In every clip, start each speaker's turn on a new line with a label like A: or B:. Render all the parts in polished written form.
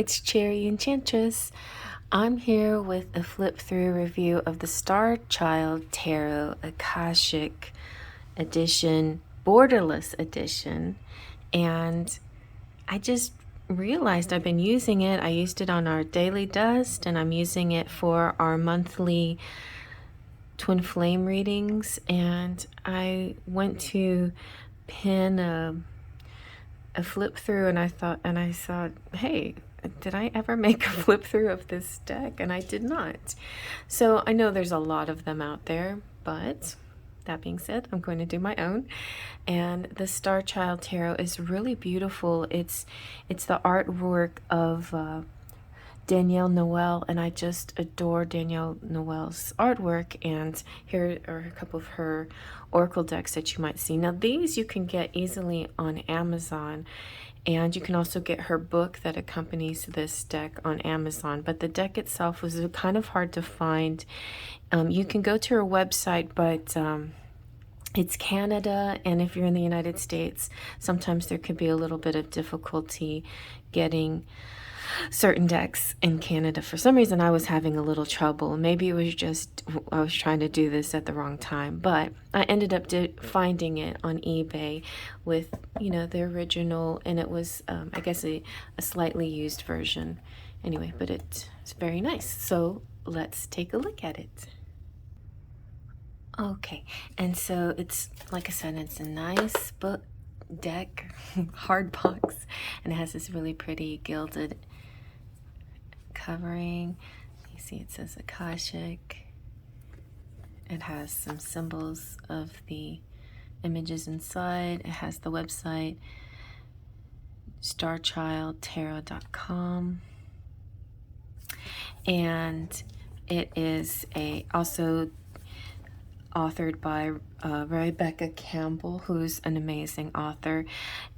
A: it's Cherry Enchantress. I'm here with a flip through review of the Starchild Tarot Akashic Edition, Borderless Edition, and I just realized I've been using it. I used it on our daily dust, and I'm using it for our monthly twin flame readings, and I went to pin a flip through, and I thought, hey, did I ever make a flip through of this deck? And I did not. So I know there's a lot of them out there, but that being said, I'm going to do my own. And the Starchild Tarot is really beautiful. It's the artwork of Danielle Noel, and I just adore Danielle Noel's artwork. And here are a couple of her oracle decks that you might see. Now these you can get easily on Amazon, and you can also get her book that accompanies this deck on Amazon, but the deck itself was kind of hard to find. You can go to her website, but it's Canada, and if you're in the United States, sometimes there could be a little bit of difficulty getting certain decks in Canada. For some reason, I was having a little trouble. Maybe it was just I was trying to do this at the wrong time, but I ended up finding it on eBay with, you know, the original, and it was, I guess, a slightly used version. Anyway, but it's very nice. So let's take a look at it. Okay, and so it's, like I said, it's a nice book deck, hard box, and it has this really pretty gilded covering. You see it says Akashic. It has some symbols of the images inside. It has the website starchildtarot.com, and it is also authored by Rebecca Campbell, who's an amazing author.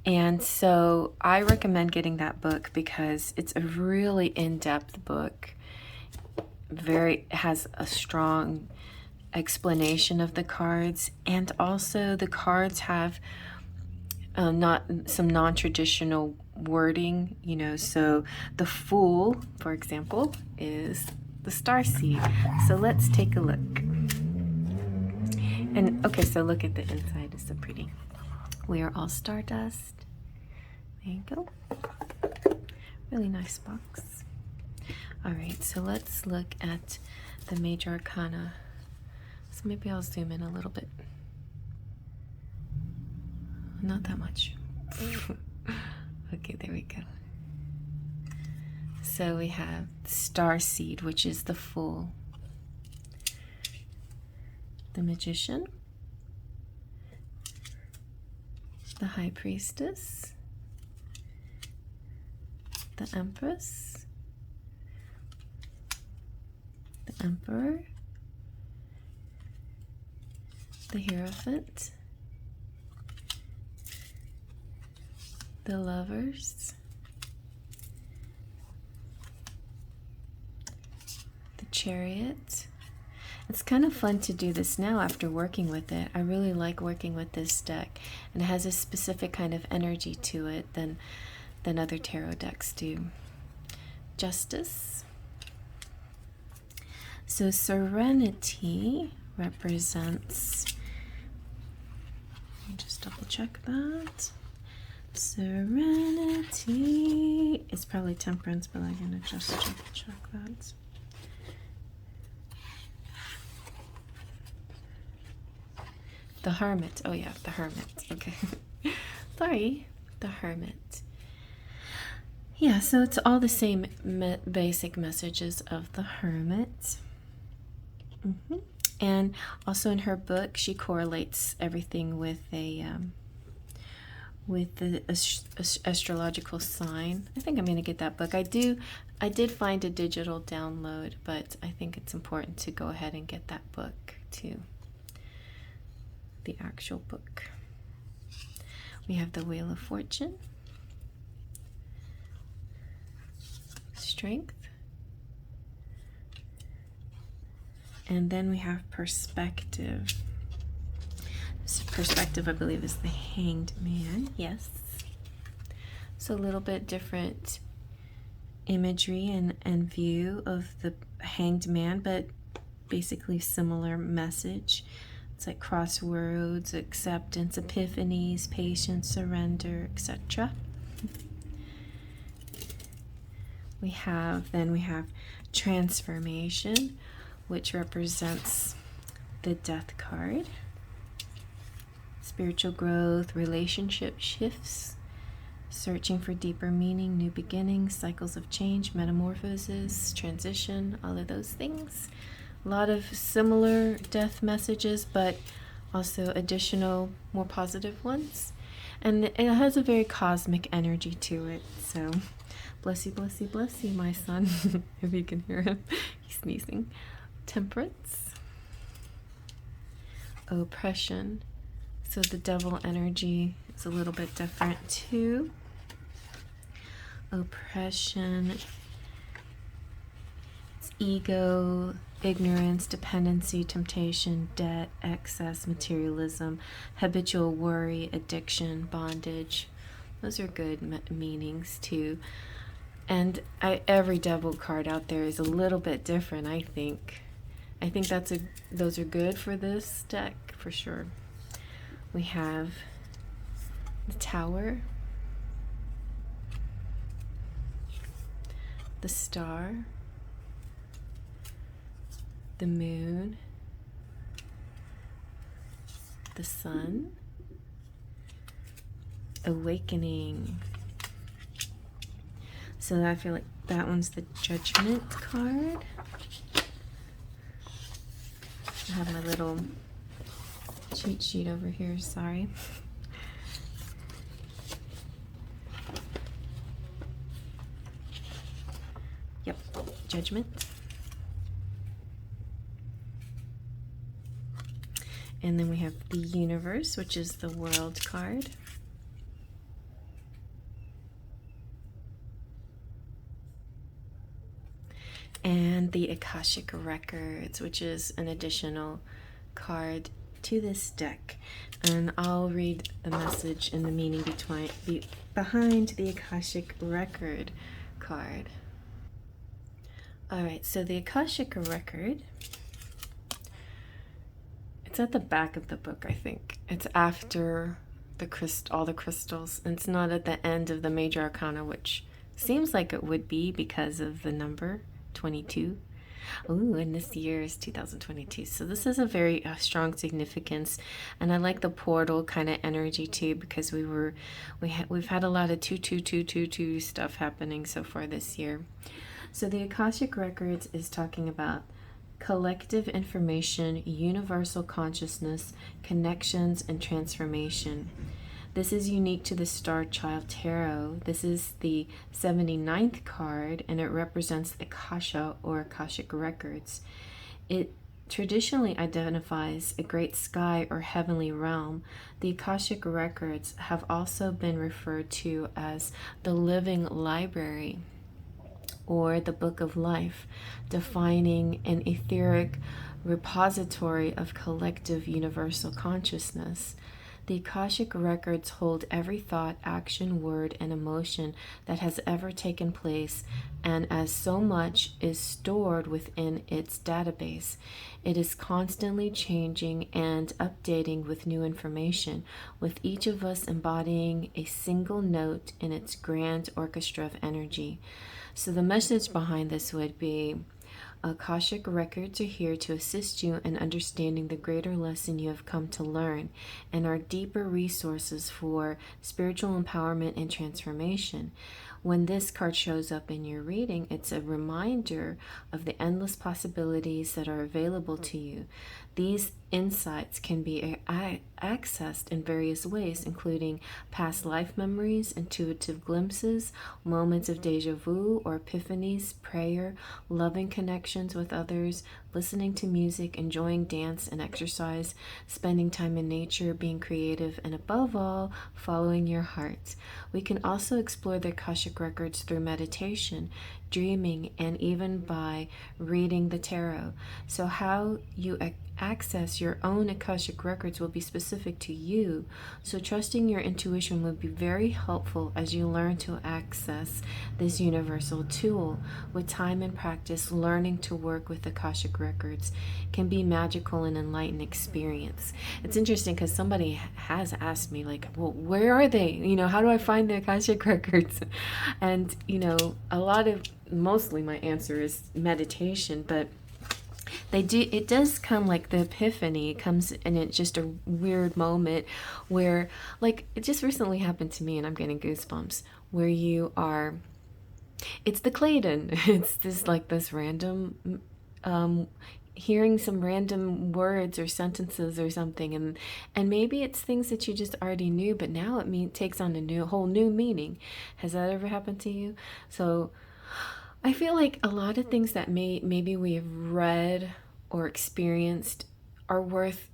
A: And so I recommend getting that book because it's a really in-depth book. Has a strong explanation of the cards, and also the cards have some non-traditional wording, you know. So the Fool, for example, is the star seed. So let's take a look. And okay, so look at the inside, it's so pretty. We are all stardust. There you go. Really nice box. All right, so let's look at the major arcana. So maybe I'll zoom in a little bit. Not that much. Okay, there we go. So we have Star Seed, which is the Fool, the Magician, the High Priestess, the Empress, the Emperor, the Hierophant, the Lovers, the Chariot. It's kind of fun to do this now after working with it. I really like working with this deck, and it has a specific kind of energy to it than other tarot decks do. Justice. So Serenity represents, let me just double check that. Serenity is probably Temperance, but I'm gonna just check that. The Hermit. Oh yeah, the Hermit. Okay. Sorry, the Hermit. Yeah, so it's all the same basic messages of the Hermit. And also in her book, she correlates everything with the astrological sign. I think I'm going to get that book. I did find a digital download, but I think it's important to go ahead and get that book too. The actual book. We have the Wheel of Fortune, Strength, and then we have Perspective. This Perspective, I believe, is the Hanged Man. Yes. So a little bit different imagery and view of the hanged man, but basically similar message. It's like crossroads, acceptance, epiphanies, patience, surrender, etc. We have transformation, which represents the death card. Spiritual growth, relationship shifts, searching for deeper meaning, new beginnings, cycles of change, metamorphosis, transition, all of those things. A lot of similar death messages, but also additional, more positive ones. And it has a very cosmic energy to it. So, bless you, bless you, bless you, my son. If you can hear him, he's sneezing. Temperance. Oppression. So the devil energy is a little bit different too. Oppression. It's ego, ignorance, dependency, temptation, debt, excess, materialism, habitual worry, addiction, bondage. Those are good meanings too. And every devil card out there is a little bit different, I think. I think those are good for this deck for sure. We have the Tower, the Star, the Moon, the Sun, Awakening. So I feel like that one's the Judgment card. I have my little cheat sheet over here, sorry. Yep, Judgment. And then we have the Universe, which is the World card. And the Akashic Records, which is an additional card to this deck. And I'll read the message and the meaning behind the Akashic Record card. Alright, so the Akashic Record, it's at the back of the book, I think. It's after all the crystals. And it's not at the end of the major arcana, which seems like it would be because of the number 22. Ooh, and this year is 2022. So this is a very strong significance, and I like the portal kind of energy too, because we've had a lot of 22222 stuff happening so far this year. So the Akashic Records is talking about collective information, universal consciousness, connections, and transformation. This is unique to the Starchild Tarot. This is the 79th card, and it represents Akasha or Akashic Records. It traditionally identifies a great sky or heavenly realm. The Akashic Records have also been referred to as the living library or the Book of Life, defining an etheric repository of collective universal consciousness. The Akashic Records hold every thought, action, word, and emotion that has ever taken place, and as so much is stored within its database, it is constantly changing and updating with new information, with each of us embodying a single note in its grand orchestra of energy. So the message behind this would be, Akashic Records are here to assist you in understanding the greater lesson you have come to learn and are deeper resources for spiritual empowerment and transformation. When this card shows up in your reading, it's a reminder of the endless possibilities that are available to you. These insights can be accessed in various ways, including past life memories, intuitive glimpses, moments of deja vu or epiphanies, prayer, loving connections with others, listening to music, enjoying dance and exercise, spending time in nature, being creative, and above all, following your heart. We can also explore the Akashic Records through meditation. dreaming, and even by reading the tarot. So how you access your own Akashic records will be specific to you. So trusting your intuition will be very helpful as you learn to access this universal tool. With time and practice, learning to work with Akashic records can be magical and enlightened experience. It's interesting because somebody has asked me, like, well, where are they? You know, how do I find the Akashic records? And, you know, mostly my answer is meditation, but it does come like the epiphany. It comes and it's just a weird moment where, like, it just recently happened to me and I'm getting goosebumps, where it's the Clayton. It's this random, hearing some random words or sentences or something, and maybe it's things that you just already knew, but now it takes on a whole new meaning. Has that ever happened to you? So I feel like a lot of things that maybe we've read or experienced are worth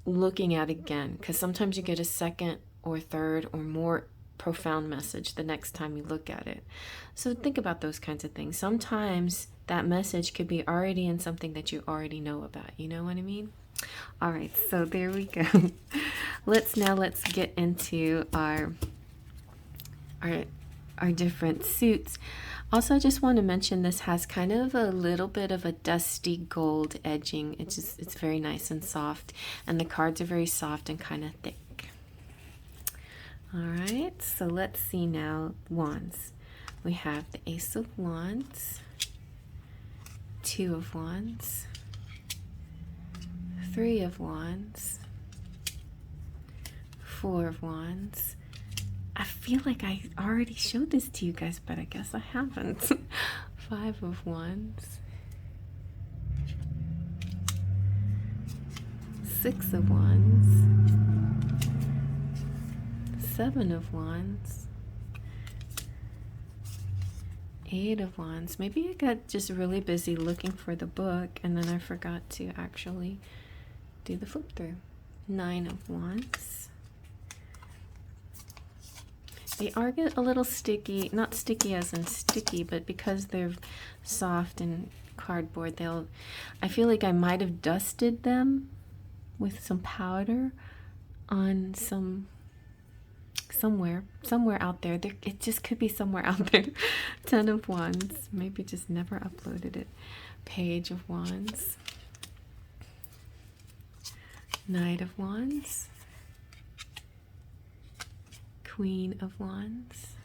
A: looking at again, because sometimes you get a second or third or more profound message the next time you look at it. So think about those kinds of things. Sometimes that message could be already in something that you already know about. You know what I mean? All right, so there we go. Let's get into our different suits. Also, I just want to mention this has kind of a little bit of a dusty gold edging. It's very nice and soft, and the cards are very soft and kind of thick. All right, so let's see now. Wands. We have the Ace of Wands, Two of Wands, Three of Wands, Four of Wands. I feel like I already showed this to you guys, but I guess I haven't. Five of Wands, Six of Wands, Seven of Wands, Eight of Wands. Maybe I got just really busy looking for the book and then I forgot to actually do the flip through. Nine of Wands. They are get a little sticky, not sticky as in sticky, but because they're soft and cardboard, I feel like I might have dusted them with some powder on somewhere out there. It just could be somewhere out there. Ten of Wands, maybe just never uploaded it. Page of Wands, Knight of Wands, Queen of Wands,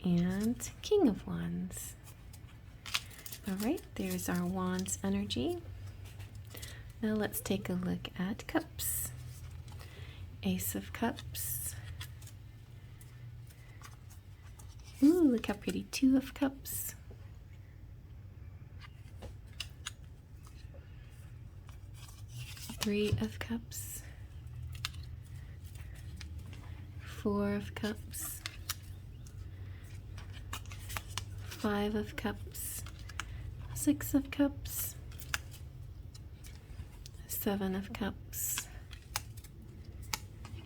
A: and King of Wands. All right, there's our Wands energy. Now let's take a look at Cups. Ace of Cups. Ooh, look how pretty. Two of Cups. Three of Cups. Four of Cups. Five of Cups. Six of Cups. Seven of Cups.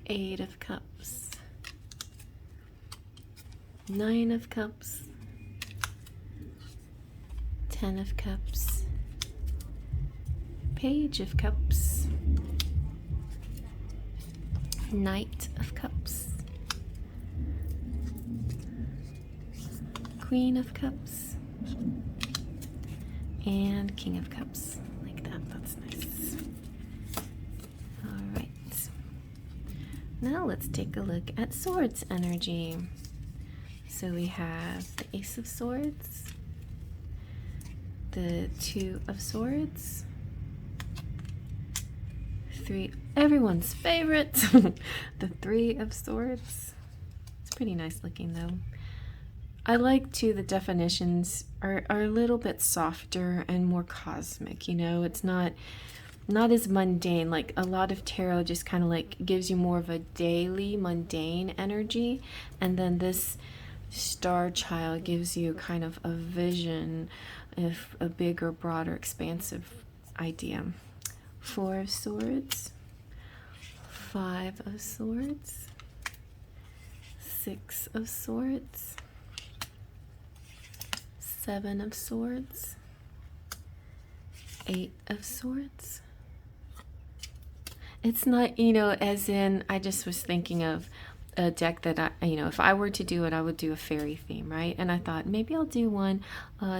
A: Eight of Cups. Nine of Cups. 10 of Cups. Page of Cups. Knight of Cups. Queen of Cups. And King of Cups. Like that. That's nice. All right. Now let's take a look at Swords energy. So we have the Ace of Swords, the Two of Swords, everyone's favorite, the Three of Swords. It's pretty nice looking though. I like too, the definitions are a little bit softer and more cosmic, you know. It's not as mundane. Like a lot of tarot just kind of like gives you more of a daily mundane energy, and then this Starchild gives you kind of a vision of a bigger, broader, expansive idea. Four of Swords, Five of Swords, Six of Swords, Seven of Swords, Eight of Swords. It's not, as in, I just was thinking of a deck that if I were to do it, I would do a fairy theme, right? And I thought maybe I'll do one,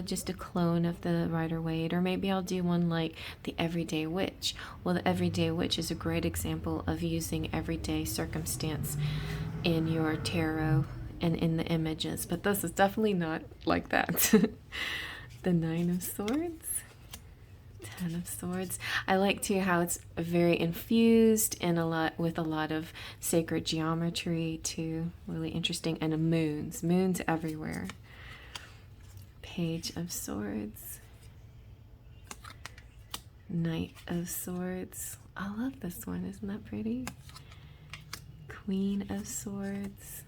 A: just a clone of the Rider-Waite, or maybe I'll do one like the Everyday Witch. Well, the Everyday Witch is a great example of using everyday circumstance in your tarot and in the images, but this is definitely not like that. The Nine of Swords, Ten of Swords. I like too how it's very infused and with a lot of sacred geometry too. Really interesting. And moons everywhere. Page of Swords, Knight of Swords. I love this one. Isn't that pretty? Queen of Swords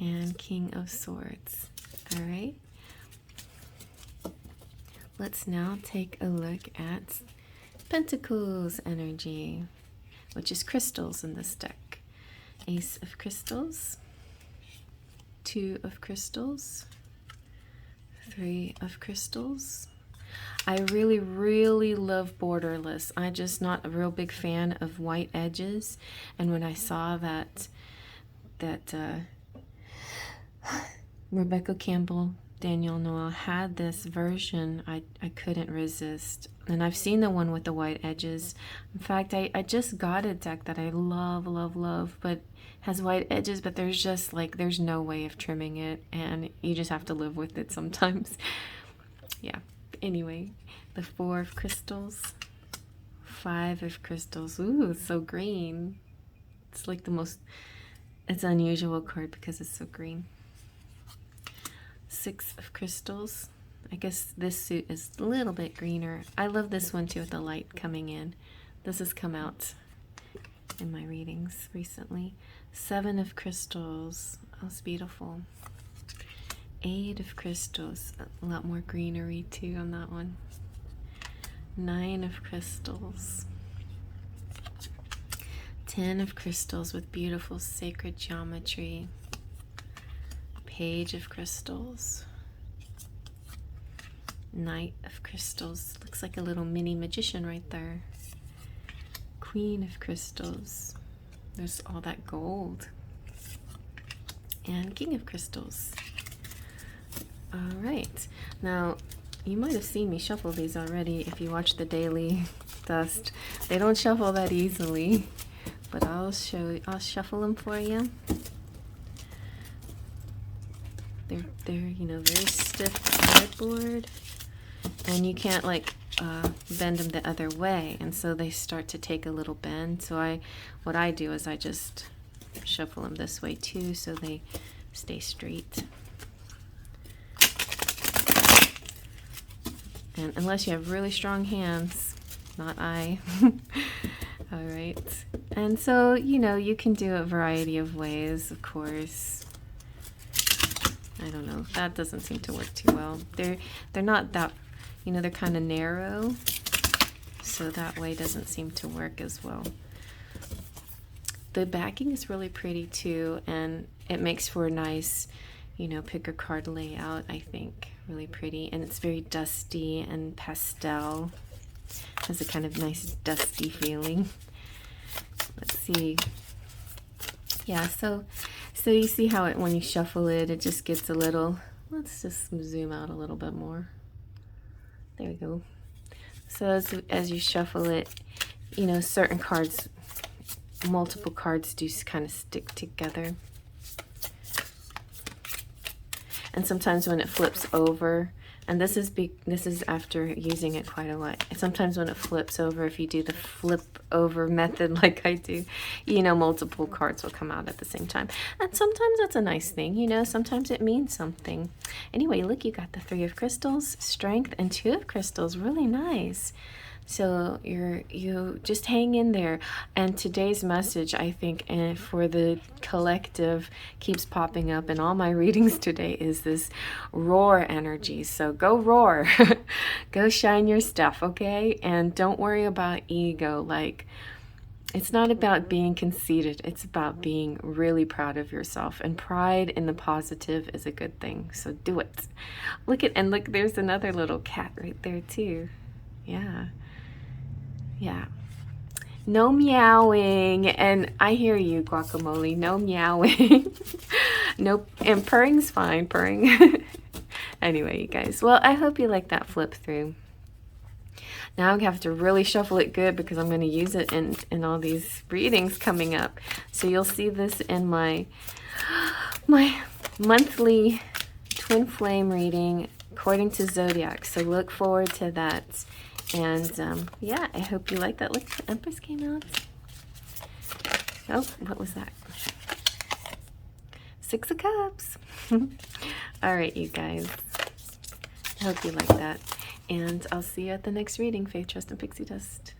A: and King of Swords. All right. Let's now take a look at Pentacles Energy, which is crystals in this deck. Ace of Crystals, Two of Crystals, Three of Crystals. I really, really love borderless. I'm just not a real big fan of white edges. And when I saw that Rebecca Campbell, Daniel Noel had this version, I couldn't resist. And I've seen the one with the white edges. In fact, I just got a deck that I love, love, love, but has white edges, but there's just like, there's no way of trimming it, and you just have to live with it sometimes. Yeah. Anyway, the Four of Crystals, Five of Crystals. Ooh, it's so green. It's like it's an unusual card because it's so green. Six of Crystals. I guess this suit is a little bit greener. I love this one too with the light coming in. This has come out in my readings recently. Seven of Crystals. Oh, it's beautiful. Eight of Crystals. A lot more greenery too on that one. Nine of Crystals. 10 of Crystals with beautiful sacred geometry. Page of Crystals. Knight of Crystals. Looks like a little mini magician right there. Queen of Crystals. There's all that gold. And King of Crystals. All right. Now, you might have seen me shuffle these already if you watch the daily dust. They don't shuffle that easily, but I'll shuffle them for you. They're very stiff cardboard, and you can't like bend them the other way, and so they start to take a little bend. So what I do is I just shuffle them this way too, so they stay straight. And unless you have really strong hands, not I. All right. And so, you can do a variety of ways, of course. I don't know. That doesn't seem to work too well. They're not that, they're kind of narrow. So that way doesn't seem to work as well. The backing is really pretty too, and it makes for a nice, picker card layout, I think. Really pretty, and it's very dusty and pastel. Has a kind of nice dusty feeling. Let's see. Yeah, so you see how when you shuffle it, it just gets a little, let's just zoom out a little bit more. There we go. So as you shuffle it, certain cards, multiple cards do kind of stick together. And sometimes when it flips over, and this is after using it quite a lot. Sometimes when it flips over, if you do the flip over method like I do, multiple cards will come out at the same time. And sometimes that's a nice thing, sometimes it means something. Anyway, look, you got the Three of Crystals, Strength, and Two of Crystals. Really nice. So you just hang in there. And today's message, I think, for the collective keeps popping up in all my readings today is this roar energy. So go roar. Go shine your stuff, okay? And don't worry about ego. Like, It's not about being conceited. It's about being really proud of yourself. And pride in the positive is a good thing. So do it. Look, there's another little cat right there too. Yeah. Yeah. No meowing. And I hear you, Guacamole. No meowing. Nope. And purring's fine. Purring. Anyway, you guys. Well, I hope you like that flip through. Now I have to really shuffle it good because I'm going to use it in all these readings coming up. So you'll see this in my monthly twin flame reading according to Zodiac. So look forward to that. And yeah, I hope you like that. Look, the Empress came out. Oh, what was that? Six of Cups. All right, you guys. I hope you like that. And I'll see you at the next reading. Faith, Trust, and Pixie Dust.